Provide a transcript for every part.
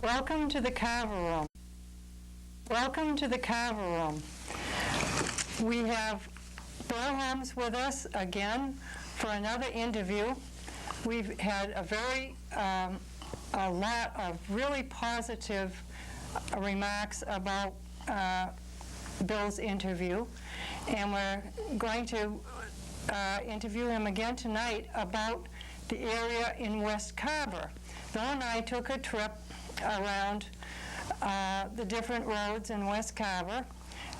Welcome to the Carver room. Welcome to the Carver room. We have Bill Holmes with us again for another interview. We've had a lot of really positive remarks about Bill's interview, and we're going to interview him again tonight about the area in West Carver. Bill and I took a trip around the different roads in West Carver,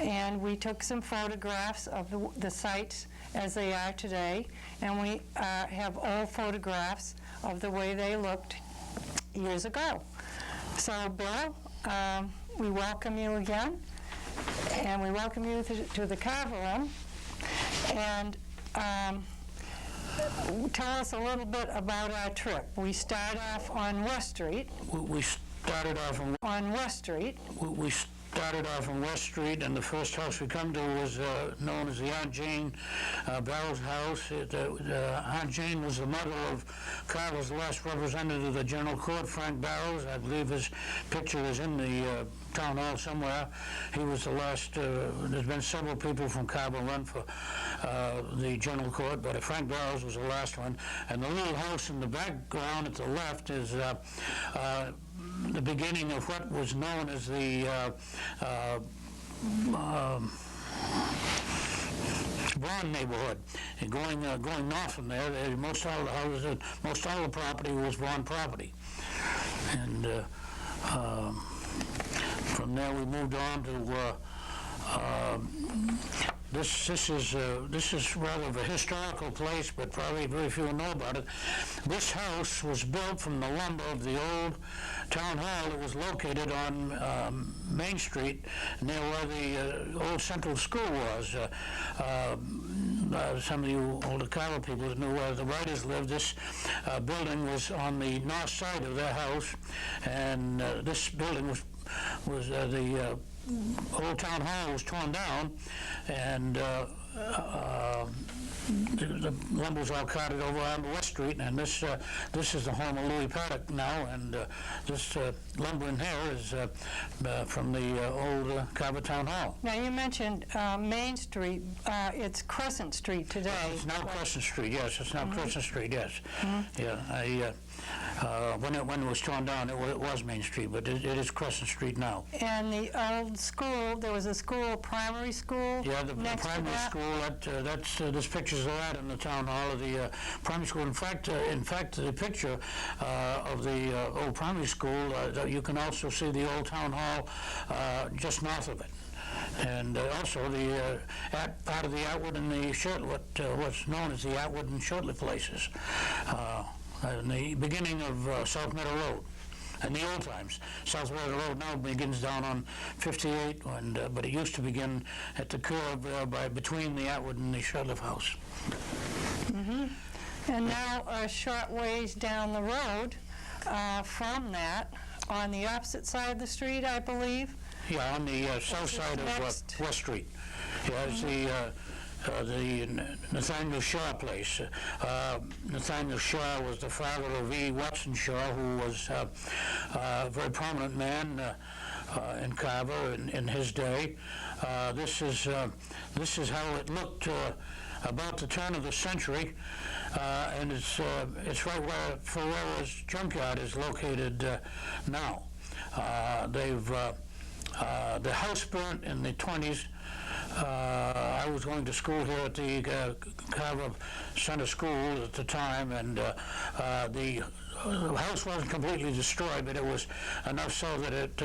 and we took some photographs of the sites as they are today, and we have old photographs of the way they looked years ago. So Bill, we welcome you again, and we welcome you to the Carver room, and tell us a little bit about our trip. We start off on West Street. We started off on West Street. We started off on West Street, and the first house we come to was known as the Aunt Jane Barrows house. Aunt Jane was the mother of Carver's last representative of the General Court, Frank Barrows. I believe his picture is in the town hall somewhere. He was the last. There's been several people from Carver run for the General Court, but Frank Barrows was the last one. And the little house in the background at the left is the beginning of what was known as the Vaughan neighborhood. And going north from there, most all the houses, most all the property was Vaughan property. And from there we moved on to this is rather of a historical place, but probably very few know about it. This house was built from the lumber of the old town hall. It was located on Main Street, near where the old Central School was. Some of you older Carver people knew where the writers lived. This building was on the north side of their house, and this building was the old town hall was torn down, and the lumber was all carted over on West Street, and this is the home of Louis Paddock now, and this lumber in here is from the old Carver Town Hall. Now you mentioned Main Street. It's Crescent Street today. It's now Crescent Street, yes. It's now Crescent Street, yes. Yeah, when it was torn down, it was Main Street, but it is Crescent Street now. And the old school, there was a school, primary school. Yeah, the primary school. That's this pictures of that in the town hall of the primary school. In fact, the picture of the old primary school. You can also see the old town hall just north of it. And also the part of the Atwood and the Shirtliff, what's known as the Atwood and Shirtliff places. In the beginning of South Meadow Road. In the old times, South Meadow Road now begins down on 58, but it used to begin at the curve between the Atwood and the Shirtliff house. Mm-hmm. And now a short ways down the road from that, on the opposite side of the street, I believe. Yeah, on the south side of West Street. Yeah, it's the Nathaniel Shaw place. Nathaniel Shaw was the father of E. Watson Shaw, who was a very prominent man in Carver in his day. This is how it looked about the turn of the century, and it's right where Ferrera's junkyard is located now. The house burnt in the 20s. I was going to school here at the Carver Center School at the time, and the house wasn't completely destroyed, but it was enough so that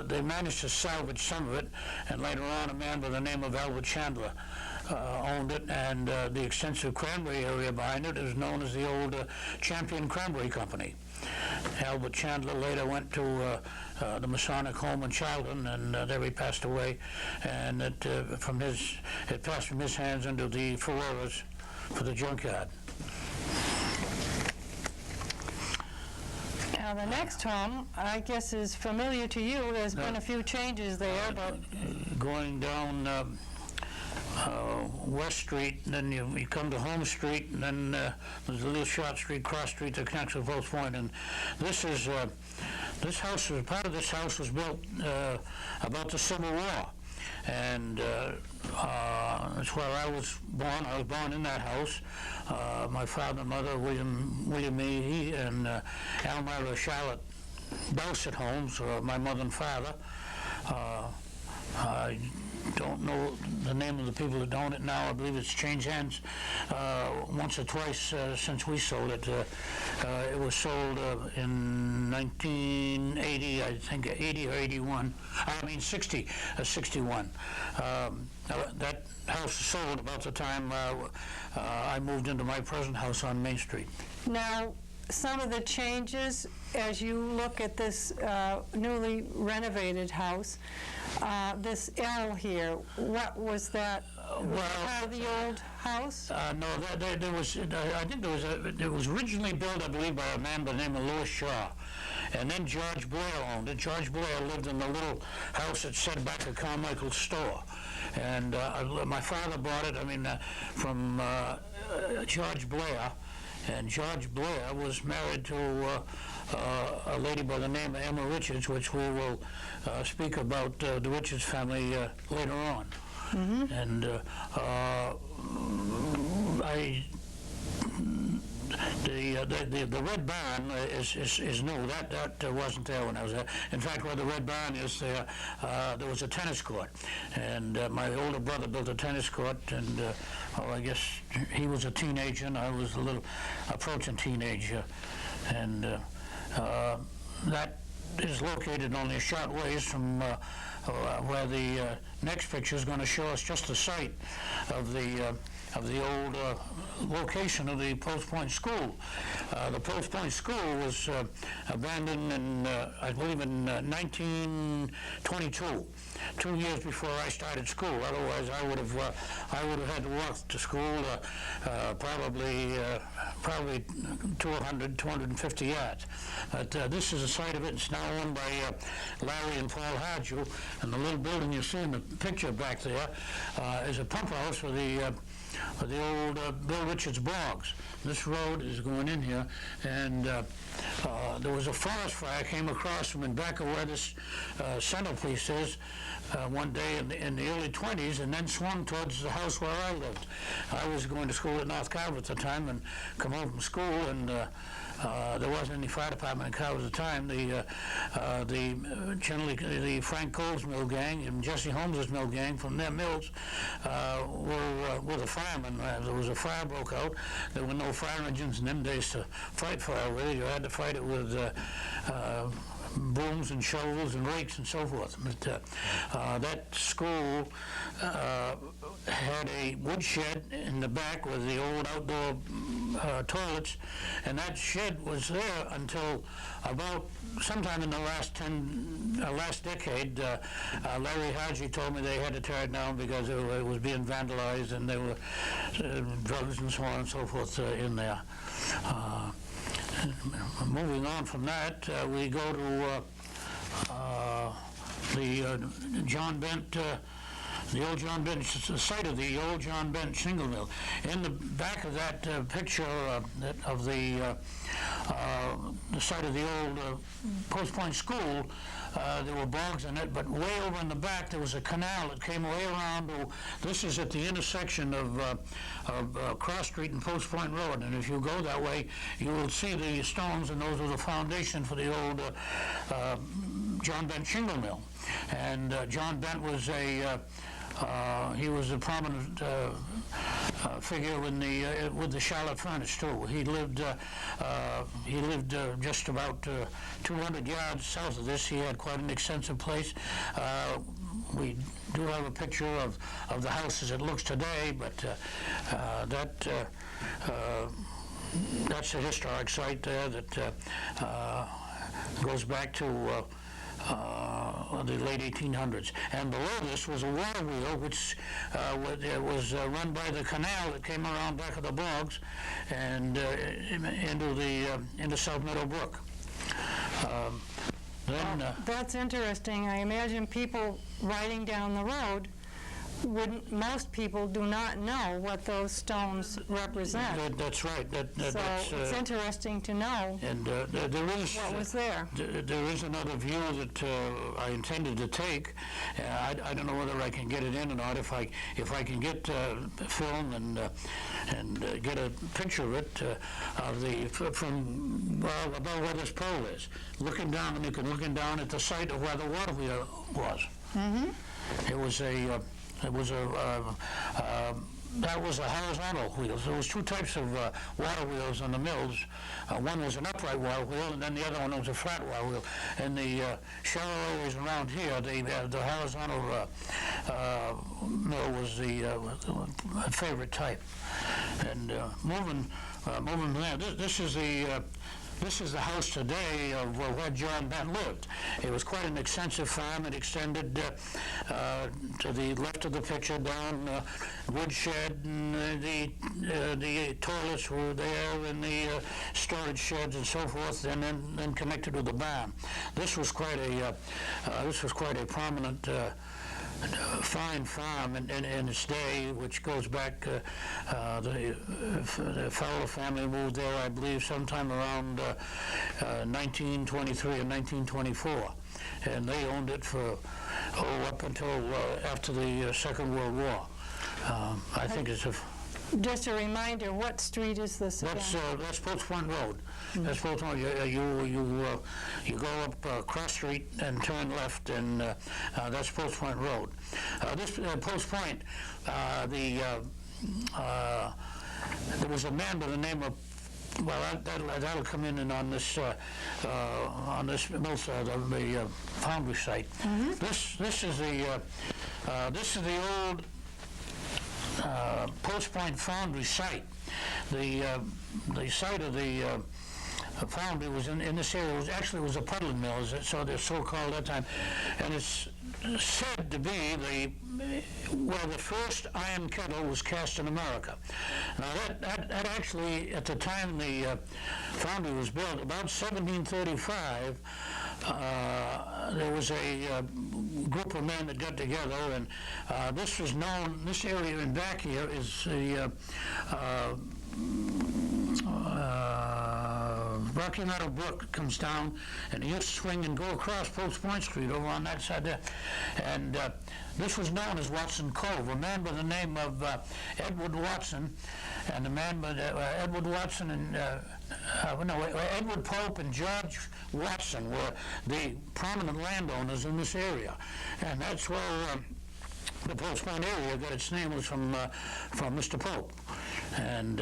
they managed to salvage some of it, and later on a man by the name of Albert Chandler owned it, and the extensive cranberry area behind it is known as the old Champion Cranberry Company. Albert Chandler later went to the Masonic home in Charlton, and there he passed away, and it passed from his hands into the Ferreras for the junkyard. Now the next home, I guess, is familiar to you. There's been a few changes there, but going down West Street, and then you come to Holmes Street, and then there's a little short street, cross street that connects with Post Point. And this house was part of this house was built about the Civil War, and that's where I was born. I was born in that house. My father and mother, William Meahy and Elmira Charlotte Dowsett Holmes, my mother and father. I don't know the name of the people that own it now. I believe it's changed hands once or twice since we sold it. It was sold in 1980, I think 80 or 81. I mean 61. That house was sold about the time I moved into my present house on Main Street. Now, some of the changes as you look at this newly renovated house, this L here, what was that? Part of the old house? No, there was. I think it was originally built, I believe, by a man by the name of Louis Shaw, and then George Blair owned it. George Blair lived in the little house that set back of Carmichael's store, and my father bought it. I mean, from George Blair. And George Blair was married to a lady by the name of Emma Richards, which we will speak about the Richards family later on. Mm-hmm. And the Red Barn is new. That wasn't there when I was there. In fact, where the Red Barn is there was a tennis court, and my older brother built a tennis court, and I guess he was a teenager, and I was a little approaching teenager, and that is located only a short ways from where the next picture is going to show us just the site of the old location of the Post Point School. The Post Point School was abandoned in, I believe, in 1922, 2 years before I started school. Otherwise, I would have had to walk to school probably 200, 250 yards. But this is the site of it. It's now owned by Larry and Paul Harju, and the little building you see in the picture back there is a pump house for the old Bill Richards bogs. This road is going in here, and there was a forest fire came across from in back of where this centerpiece is one day in the early 20s, and then swung towards the house where I lived. I was going to school at North Carver at the time, and come home from school, and there wasn't any fire department in Carver at the time. Generally the Frank Cole's mill gang and Jesse Holmes's mill gang from their mills were the firemen. There was a fire broke out. There were no fire engines in them days to fight fire with. You had to fight it with brooms and shovels and rakes and so forth. But that school had a woodshed in the back with the old outdoor toilets, and that shed was there until about sometime in the last decade. Larry Harji told me they had to tear it down because it was being vandalized, and there were drugs and so on and so forth in there. Moving on from that, we go to the John Bent, the old John Bent, the site of the old John Bent shingle mill. In the back of that picture of the site of the old Post Point School, there were bogs in it, but way over in the back there was a canal that came way around to, this is at the intersection of Cross Street and Post Point Road, and if you go that way, you will see the stones, and those are the foundation for the old John Bent shingle mill. And John Bent was he was a prominent figure with the Charlotte Furnace too. He lived just about 200 yards south of this. He had quite an extensive place. We do have a picture of the house as it looks today, but that's a historic site there that goes back to the late 1800s. And below this was a water wheel, which was run by the canal that came around back of the bogs and into South Meadow Brook. That's interesting. I imagine people riding down the road most people do not know what those stones represent. That's right. So it's interesting to know And there is what was there. There is another view that I intended to take. I don't know whether I can get it in or not. If I can get film and get a picture of it from about where this pole is, looking down, and you can looking down at the site of where the water wheel was. Mm-hmm. That was a horizontal wheel. There was two types of water wheels in the mills. One was an upright water wheel, and then the other one was a flat water wheel. And the shallow areas around here, the horizontal mill was the favorite type. And moving from there, this is the house today of where John Bent lived. It was quite an extensive farm. It extended to the left of the picture down woodshed, and the toilets were there, and the storage sheds and so forth, and then connected to the barn. This was quite a prominent. Fine farm in its day, which goes back, the Fowler family moved there, I believe, sometime around 1923 or 1924, and they owned it for, up until after the Second World War. I think it's a... Just a reminder, what street is this again? That's Post Point Road. Mm-hmm. That's Post Point. You go up Cross Street and turn left, and that's Post Point Road. This Post Point, there was a man by the name of, well, that'll come in and on this mill side of the foundry site. Mm-hmm. This is the old Post Point Foundry site. The site of the foundry was in this area. It was a puddling mill, so they're so called at that time, and it's said to be where the first iron kettle was cast in America. Now that actually, at the time the foundry was built, about 1735. There was a group of men that got together, and this was known, this area in back here is the Rocky Meadow Brook comes down, and it used to swing and go across Post Point Street over on that side there. And this was known as Watson Cove. A man by the name of Edward Watson, and a man by Edward Watson and Edward Pope and George Watson were the prominent landowners in this area, and that's where the Post Point area got its name, was from Mr. Pope. And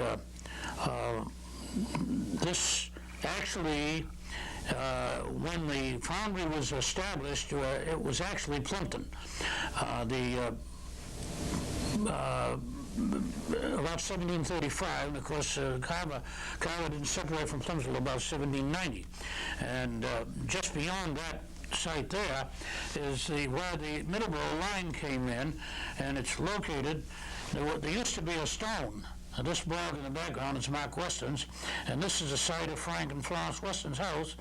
this actually, when the foundry was established, it was actually Plimpton. About 1735, and of course Carver didn't separate from Plymouth until about 1790. And just beyond that site there is where the Middleborough line came in, and it's located. There used to be a stone. Now, this bog in the background is Mark Weston's, and this is the site of Frank and Florence Weston's house,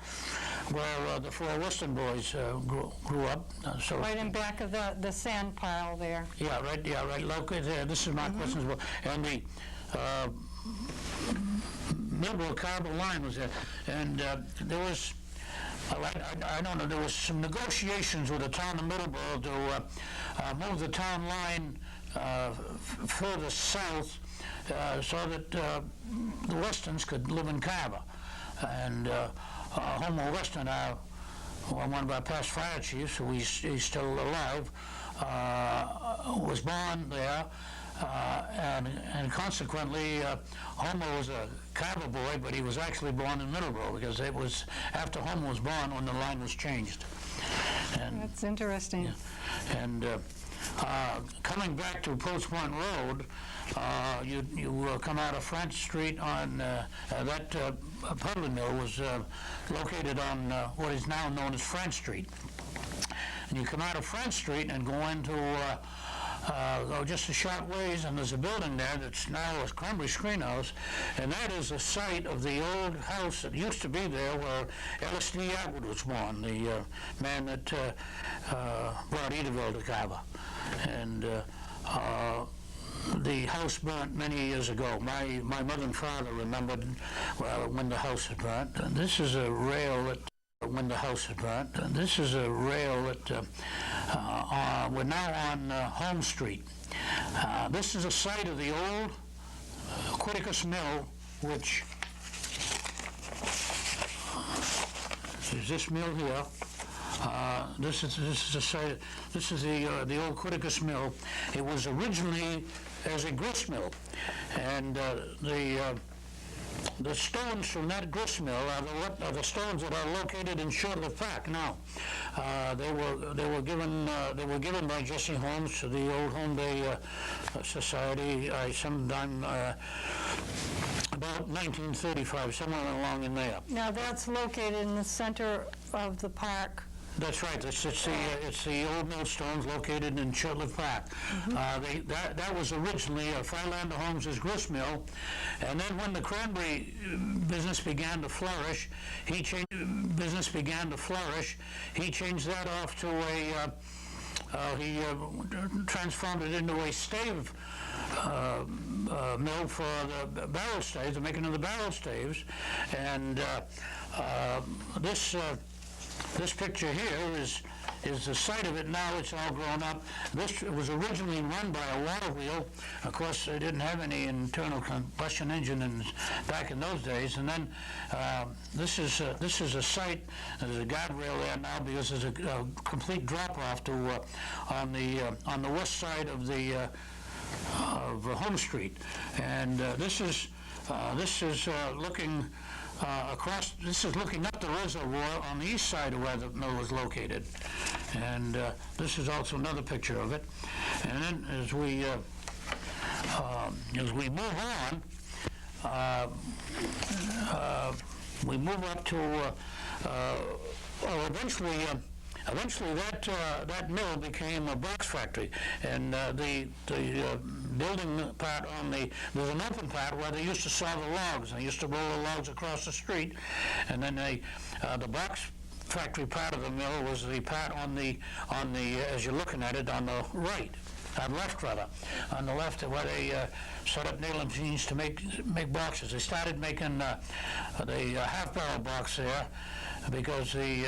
where the four Weston boys grew up. Right in back of the sand pile there. Yeah, right. Located there. This is Mark Weston's boy, and the Middleborough Carver line was there, and there was. I don't know. There was some negotiations with the town of Middleborough to move the town line further south, so that the Westons could live in Carver. And Homo Weston, one of our past fire chiefs, who he's still alive, was born there, and consequently, Homo was a Carver boy, but he was actually born in Middleborough, because it was after Homo was born when the line was changed. And, that's interesting. Yeah. And coming back to Post Point Road, you come out of French Street on that puddling mill was located on what is now known as French Street. And you come out of French Street and go into go just a short ways, and there's a building there that's now a crumbly screen house, and that is the site of the old house that used to be there where L.S.D. Atwood was born, the man that brought Edaville to Carver. And the house burnt many years ago. My mother and father remembered when the house had burnt. And this is a rail that when the house had burnt. And this is a rail that we're now on Holmes Street. This is a site of the old Quiticus Mill, which is this mill here. This is a site. This is the old Quiticus Mill. It was originally as a grist mill, and the stones from that grist mill are the stones that are located in Shortlift Park now. They were given by Jesse Holmes to the old Home Day Society sometime about 1935, somewhere along in there. Now that's located in the center of the park. That's right. It's the old millstones located in Shortlift Park. That was originally Philander Holmes' grist mill, and then when the cranberry business began to flourish, he changed that off to he transformed it into a stave mill for the barrel staves, the making of the barrel staves, and this picture here is the site of it now. It's all grown up. This was originally run by a water wheel. Of course, they didn't have any internal combustion engine back in those days. And then this is a site. There's a guardrail there now because there's a complete drop-off to on the west side of the of Home Street. And this is looking. This is looking up the reservoir on the east side of where the mill was located, and this is also another picture of it. And then as we move on, we move up to eventually that mill became a box factory, and the building part there's an open part where they used to saw the logs. They used to roll the logs across the street, and then the box factory part of the mill was the part on the as you're looking at it on the right. Left rather, on the left where they set up nailing machines to make boxes. They started making the half-barrel box there because the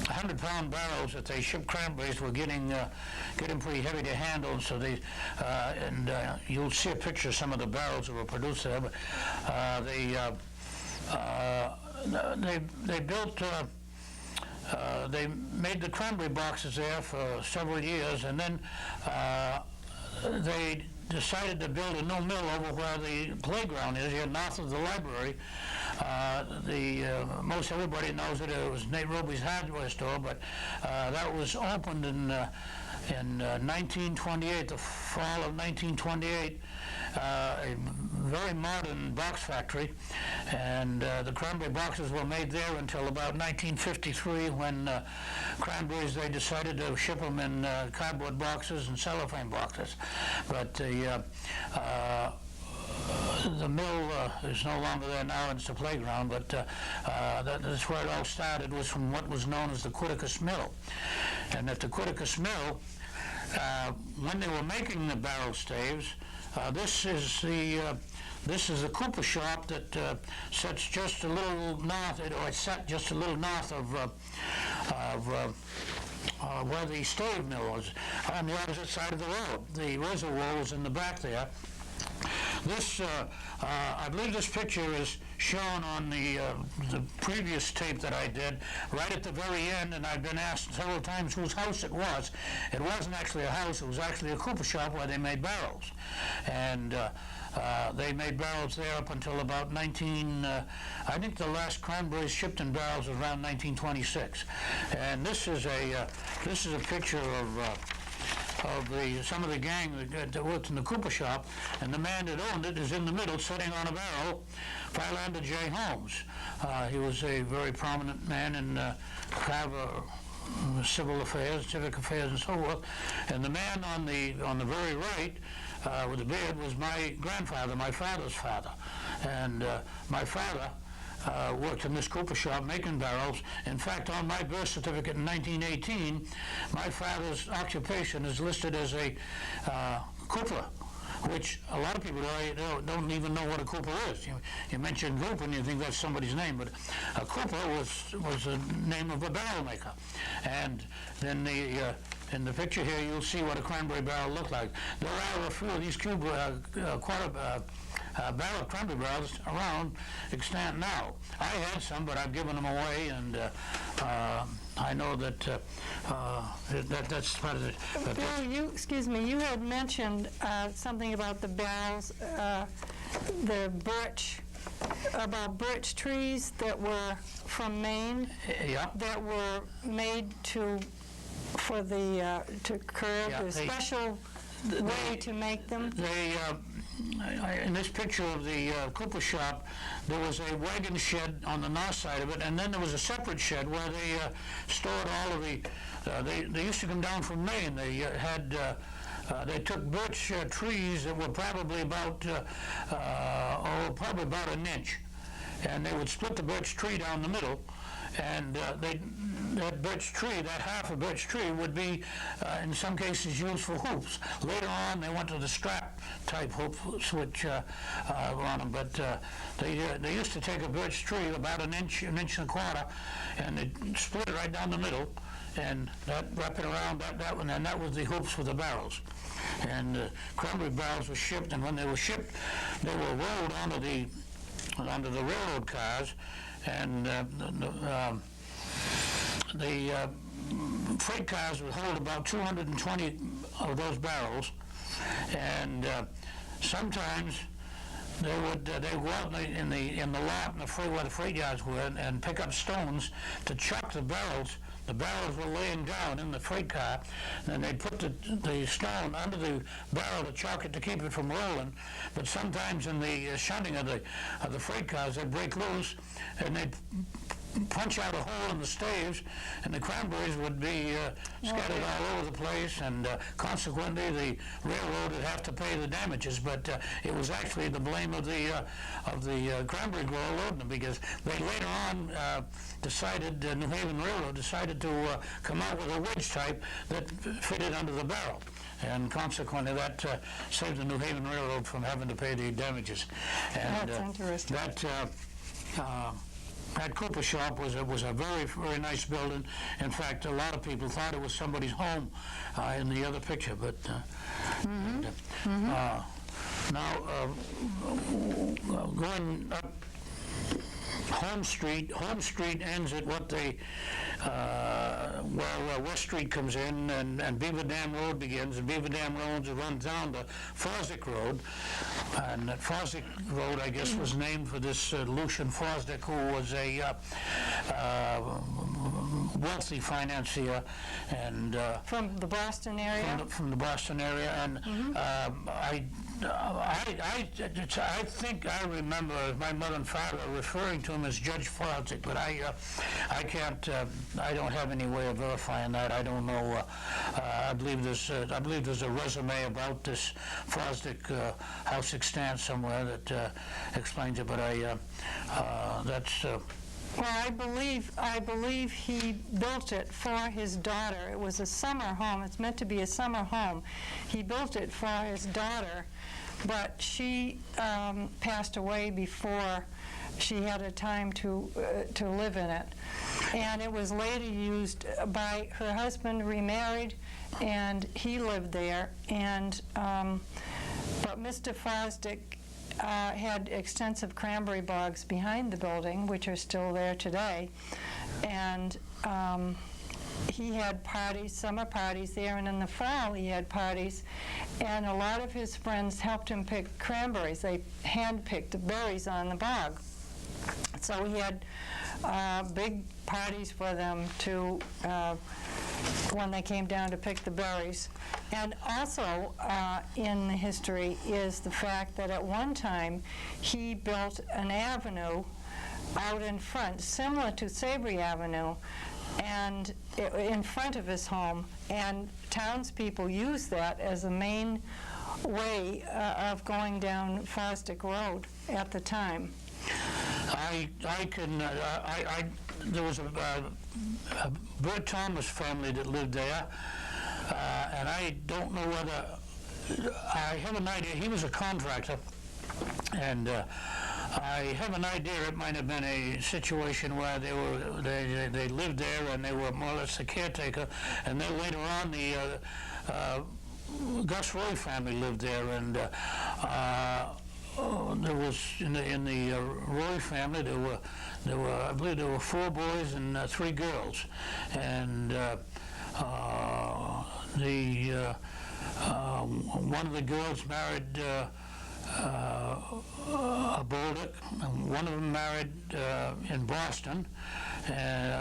100-pound barrels that they shipped cranberries were getting pretty heavy to handle, so they you'll see a picture of some of the barrels that were produced there. But they built. They made the cranberry boxes there for several years, and then they decided to build a new mill over where the playground is, here north of the library. Most everybody knows it. It was Nate Roby's hardware store, but that was opened in 1928, the fall of 1928. A very modern box factory, and the cranberry boxes were made there until about 1953, when cranberries, they decided to ship them in cardboard boxes and cellophane boxes. But the mill is no longer there now, and it's a playground, but that's where it all started, was from what was known as the Quiticus Mill. And at the Quiticus Mill, when they were making the barrel staves, this is the cooper shop that sits just a little north, or it's set just a little north of where the stave mill was, on the opposite side of the road. The reservoir was in the back there. This, I believe this picture is shown on the previous tape that I did, right at the very end, and I've been asked several times whose house it was. It wasn't actually a house, it was actually a cooper shop where they made barrels. And they made barrels there up until about I think the last cranberries shipped in barrels was around 1926. And this is a picture of some of the gang that worked in the cooper shop, and the man that owned it is in the middle, sitting on a barrel, Philander J. Holmes. He was a very prominent man in Carver civil affairs, civic affairs, and so forth. And the man on the very right with the beard was my grandfather, my father's father. And my father worked in this cooper shop making barrels. In fact, on my birth certificate in 1918, my father's occupation is listed as a cooper, which a lot of people don't even know what a cooper is. You mention Goop and you think that's somebody's name, but a cooper was the name of a barrel maker. And then in the picture here, you'll see what a cranberry barrel looked like. There are a few of these barrel cranberry barrels around extant now. I had some, but I've given them away, and I know that that's part of it. But Bill, you had mentioned something about the barrels, the about birch trees that were from Maine, yeah, that were made to curb the special way to make them. In this picture of the cooper shop, there was a wagon shed on the north side of it, and then there was a separate shed where they stored all of the. They used to come down from Maine. They they took birch trees that were probably about about an inch, and they would split the birch tree down the middle, and that birch tree, that half of birch tree, would be in some cases used for hoops. Later on, they went to the strap type hoops, which were on them. But they used to take a birch tree about an inch and a quarter, and they'd split it right down the middle, and wrap it around that one, and that was the hoops for the barrels. And cranberry barrels were shipped, and when they were shipped, they were rolled onto the railroad cars, and the freight cars would hold about 220 of those barrels, and sometimes they would go out in the lot where the freight yards were and pick up stones to chuck the barrels. The barrels were laying down in the freight car, and they'd put the stone under the barrel to chuck it to keep it from rolling. But sometimes in the shunting of the freight cars, they'd break loose, and they'd punch out a hole in the staves, and the cranberries would be scattered all over the place, and consequently the railroad would have to pay the damages. But it was actually the blame of the cranberry grower loading them, because they later on New Haven Railroad decided to come out with a wedge type that fitted under the barrel, and consequently that saved the New Haven Railroad from having to pay the damages. And that's interesting. That cooper shop was a very, very nice building. In fact, a lot of people thought it was somebody's home in the other picture. But now going up Holmes Street ends at what where West Street comes in, and Beaver Dam Road begins, and Beaver Dam Road runs down to Fosdick Road, and that Fosdick Road, I guess, was named for this Lucian Fosdick, who was a wealthy financier, and From the Boston area? From the Boston area, and I think I remember my mother and father referring to him as Judge Fosdick, but I can't. I don't have any way of verifying that. I don't know. I believe there's a resume about this Fosdick house extant somewhere that explains it. But that's. Well, I believe he built it for his daughter. It was a summer home. It's meant to be a summer home. He built it for his daughter, but she passed away before she had a time to live in it. And it was later used by her husband, remarried, and he lived there. And but Mr. Fosdick had extensive cranberry bogs behind the building, which are still there today. And he had parties, summer parties there, and in the fall he had parties, and a lot of his friends helped him pick cranberries. They hand-picked the berries on the bog. So he had big parties for them to when they came down to pick the berries. And also in the history is the fact that at one time he built an avenue out in front, similar to Savory Avenue, and in front of his home, and townspeople used that as a main way of going down Fosdick Road at the time. There was a Bert Thomas family that lived there, and I don't know whether, I have an idea, he was a contractor, and I have an idea it might have been a situation where they lived there and they were more or less the caretaker, and then later on the Gus Roy family lived there, and there was in the Roy family there were I believe there were 4 boys and 3 girls, and one of the girls married a Boulder, and one of them married in Boston,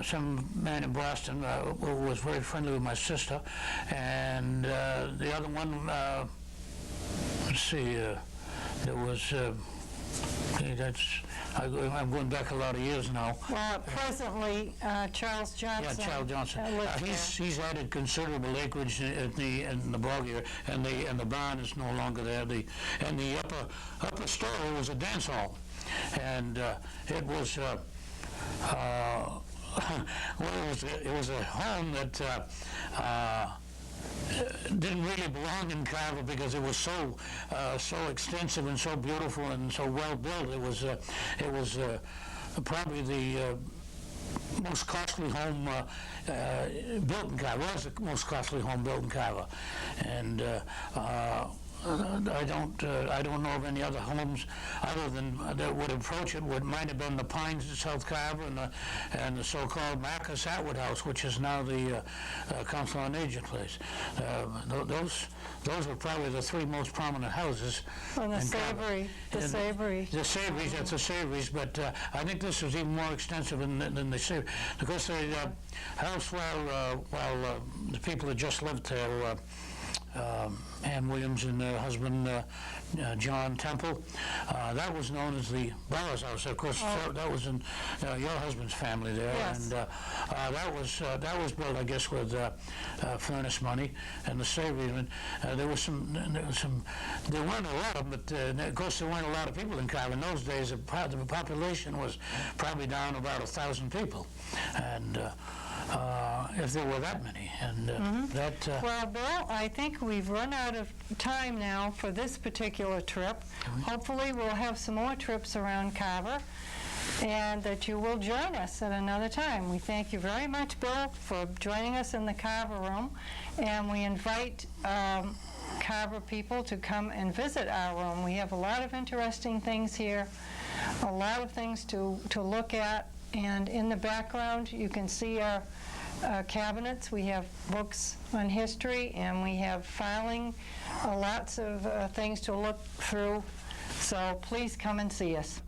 some man in Boston who was very friendly with my sister, and the other one, let's see, there was, I'm going back a lot of years now. Well, presently, Charles Johnson. Yeah, Charles Johnson. He's added considerable acreage in the bog here, and the barn is no longer there. And the upper story was a dance hall, and it was well, it was a home that. Didn't really belong in Carver because it was so extensive and so beautiful and so well built. It was probably the most costly home built in Carver. It was the most costly home built in Carver, and I don't know of any other homes other than that would approach it. What might have been the Pines in South Carver and the so-called Marcus Atwood House, which is now the Council on Aging place. Those were probably the 3 most prominent houses. And the Savory, The Savories, that's the Savories, but I think this was even more extensive than the Savory. Because the house, while the people that just lived there, Ann Williams and her husband John Temple. That was known as the Burroughs House. Of course, that was in your husband's family there, yes. And that was built, I guess, with furnace money. And the Savory, there weren't a lot of them, but of course there weren't a lot of people in Carver in those days. The population was probably down about 1,000 people, and if there were that many, and Well, Bill, I think we've run out of time now for this particular trip. Hopefully we'll have some more trips around Carver, and that you will join us at another time. We thank you very much, Bill, for joining us in the Carver room, and we invite Carver people to come and visit our room. We have a lot of interesting things here, a lot of things to look at, and in the background you can see our cabinets. We have books on history, and we have filing, lots of things to look through. So please come and see us.